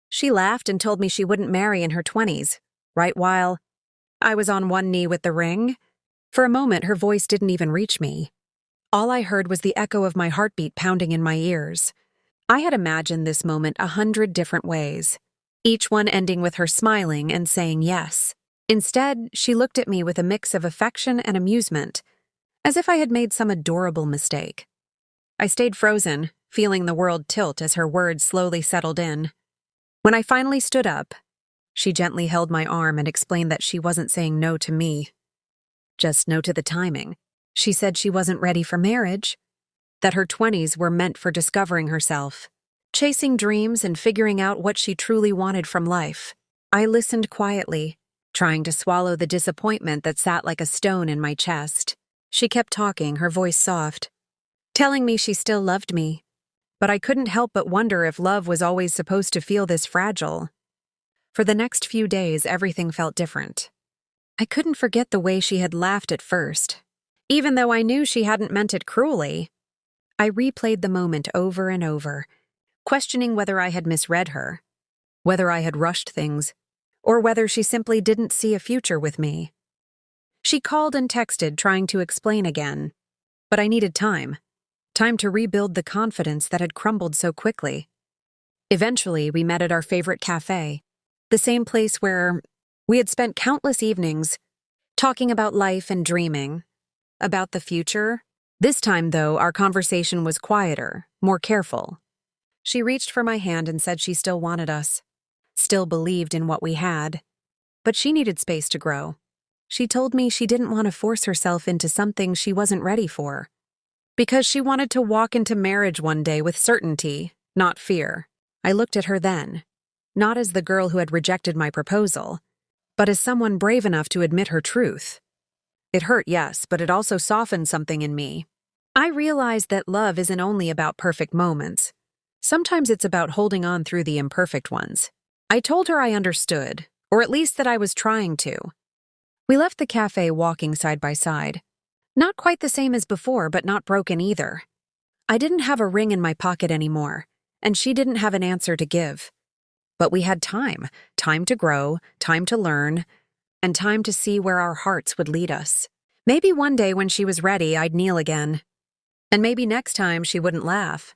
She laughed and told me she wouldn't marry in her 20s, right while I was on one knee with the ring. For a moment, her voice didn't even reach me. All I heard was the echo of my heartbeat pounding in my ears. I had imagined this moment 100 different ways, each one ending with her smiling and saying yes. Instead, she looked at me with a mix of affection and amusement, as if I had made some adorable mistake. I stayed frozen, feeling the world tilt as her words slowly settled in. When I finally stood up, she gently held my arm and explained that she wasn't saying no to me, just no to the timing. She said she wasn't ready for marriage, that her 20s were meant for discovering herself, chasing dreams and figuring out what she truly wanted from life. I listened quietly, trying to swallow the disappointment that sat like a stone in my chest. She kept talking, her voice soft, telling me she still loved me, but I couldn't help but wonder if love was always supposed to feel this fragile. For the next few days, everything felt different. I couldn't forget the way she had laughed at first. Even though I knew she hadn't meant it cruelly, I replayed the moment over and over, questioning whether I had misread her, whether I had rushed things, or whether she simply didn't see a future with me. She called and texted, trying to explain again, but I needed time to rebuild the confidence that had crumbled so quickly. Eventually, we met at our favorite cafe, the same place where we had spent countless evenings talking about life and dreaming, about the future. This time, though, our conversation was quieter, more careful. She reached for my hand and said she still wanted us, still believed in what we had, but she needed space to grow. She told me she didn't want to force herself into something she wasn't ready for, because she wanted to walk into marriage one day with certainty, not fear. I looked at her then, not as the girl who had rejected my proposal, but as someone brave enough to admit her truth. It hurt, yes, but it also softened something in me. I realized that love isn't only about perfect moments. Sometimes it's about holding on through the imperfect ones. I told her I understood, or at least that I was trying to. We left the cafe walking side by side. Not quite the same as before, but not broken either. I didn't have a ring in my pocket anymore, and she didn't have an answer to give. But we had time to grow, time to learn, and time to see where our hearts would lead us. Maybe one day when she was ready, I'd kneel again. And maybe next time she wouldn't laugh,